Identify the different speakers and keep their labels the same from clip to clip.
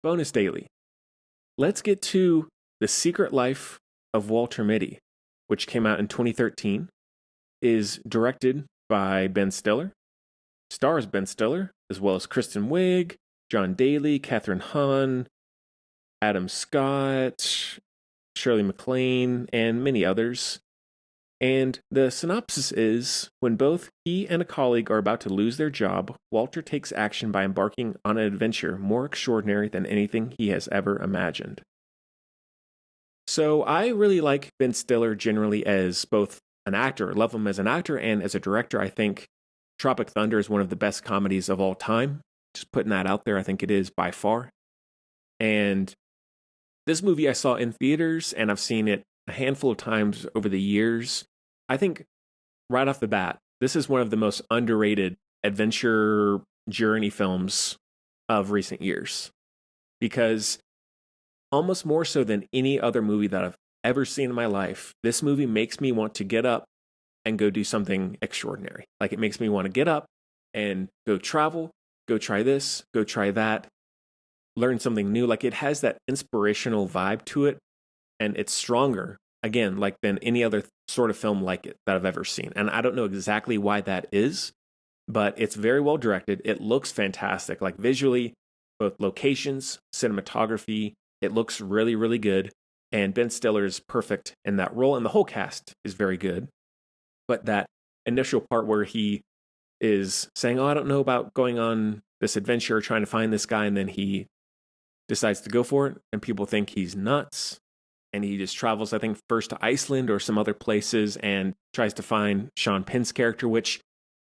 Speaker 1: Bonus daily. Let's get to The Secret Life of Walter Mitty, which came out in 2013, is directed by Ben Stiller, stars Ben Stiller, as well as Kristen Wiig, John Daly, Catherine Hahn, Adam Scott, Shirley MacLaine, and many others. And the synopsis is when both he and a colleague are about to lose their job, Walter takes action by embarking on an adventure more extraordinary than anything he has ever imagined. So I really like Ben Stiller generally as both an actor, love him as an actor, and as a director. I think Tropic Thunder is one of the best comedies of all time. Just putting that out there, I think it is by far. And this movie I saw in theaters, and I've seen it a handful of times over the years. I think right off the bat, this is one of the most underrated adventure journey films of recent years. Because almost more so than any other movie that I've ever seen in my life, this movie makes me want to get up and go do something extraordinary. Like it makes me want to get up and go travel, go try this, go try that, learn something new. Like it has that inspirational vibe to it, and it's stronger, again, like than any other sort of film like it that I've ever seen. And I don't know exactly why that is, but it's very well directed. It looks fantastic, like visually, both locations, cinematography, it looks really, really good. And Ben Stiller is perfect in that role, and the whole cast is very good. But that initial part where he is saying, "Oh, I don't know about going on this adventure, trying to find this guy," and then he decides to go for it, and people think he's nuts. And he just travels, I think, first to Iceland or some other places and tries to find Sean Penn's character, which,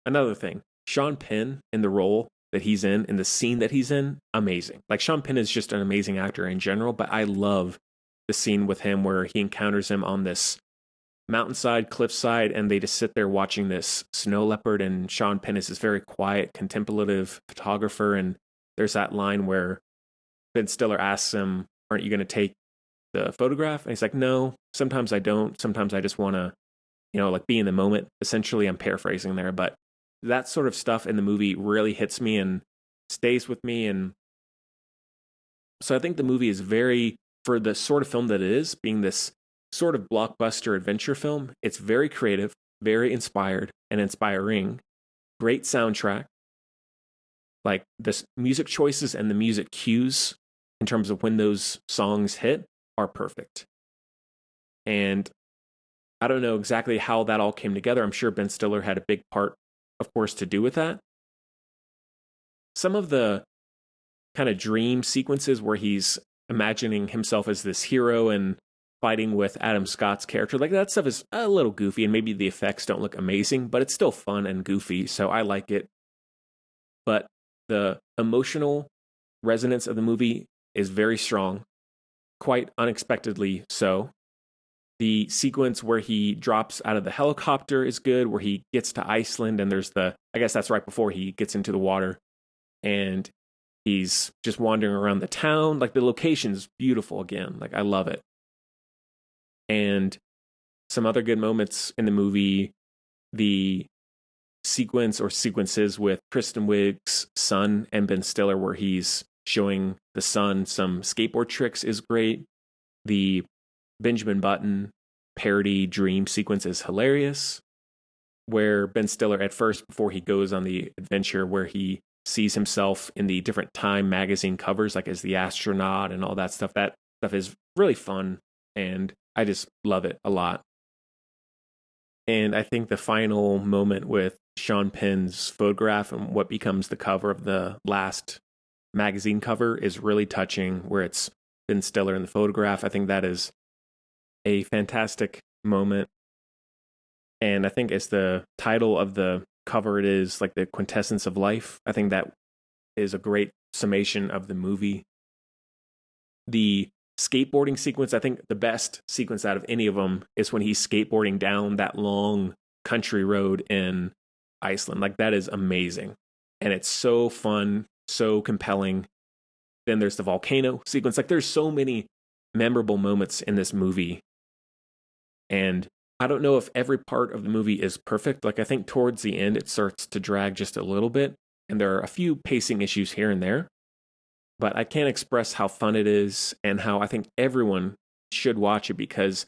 Speaker 1: another thing, Sean Penn in the role that he's in the scene that he's in, amazing. Like Sean Penn is just an amazing actor in general, but I love the scene with him where he encounters him on this mountainside, cliffside, and they just sit there watching this snow leopard, and Sean Penn is this very quiet, contemplative photographer, and there's that line where Ben Stiller asks him, "Aren't you going to take the photograph?" And he's like, "No, sometimes I don't. Sometimes I just want to, like be in the moment." Essentially, I'm paraphrasing there, but that sort of stuff in the movie really hits me and stays with me. And so I think the movie is very, for the sort of film that it is, being this sort of blockbuster adventure film, it's very creative, very inspired and inspiring. Great soundtrack. Like the music choices and the music cues in terms of when those songs hit are perfect. And I don't know exactly how that all came together. I'm sure Ben Stiller had a big part, of course, to do with that. Some of the kind of dream sequences where he's imagining himself as this hero and fighting with Adam Scott's character, like that stuff is a little goofy, and maybe the effects don't look amazing, but it's still fun and goofy, so I like it. But the emotional resonance of the movie is very strong, quite unexpectedly so. The sequence where he drops out of the helicopter is good, where he gets to Iceland, and there's I guess that's right before he gets into the water, and he's just wandering around the town. Like the location's beautiful again. Like I love it. And some other good moments in the movie, the sequence or sequences with Kristen Wiig's son and Ben Stiller, where he's showing the son some skateboard tricks, is great. The Benjamin Button parody dream sequence is hilarious, where Ben Stiller at first, before he goes on the adventure, where he sees himself in the different Time magazine covers, like as the astronaut and all that stuff is really fun, and I just love it a lot. And I think the final moment with Sean Penn's photograph and what becomes the cover of the last magazine cover is really touching, where it's Ben Stiller in the photograph. I think that is a fantastic moment. And I think as the title of the cover, it is like the quintessence of life. I think that is a great summation of the movie. The skateboarding sequence, I think the best sequence out of any of them is when he's skateboarding down that long country road in Iceland. Like that is amazing. And it's so fun, so compelling. Then there's the volcano sequence. Like there's so many memorable moments in this movie. And I don't know if every part of the movie is perfect. Like I think towards the end, it starts to drag just a little bit. And there are a few pacing issues here and there. but I can't express how fun it is and how I think everyone should watch it, because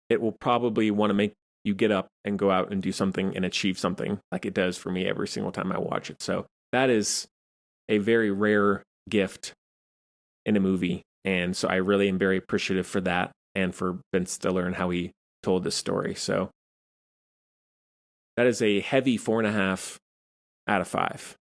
Speaker 1: it will probably want to make you get up and go out and do something and achieve something, like it does for me every single time I watch it. So that is a very rare gift in a movie. And so I really am very appreciative for that and for Ben Stiller and how he told this story. So that is a heavy 4.5 out of 5.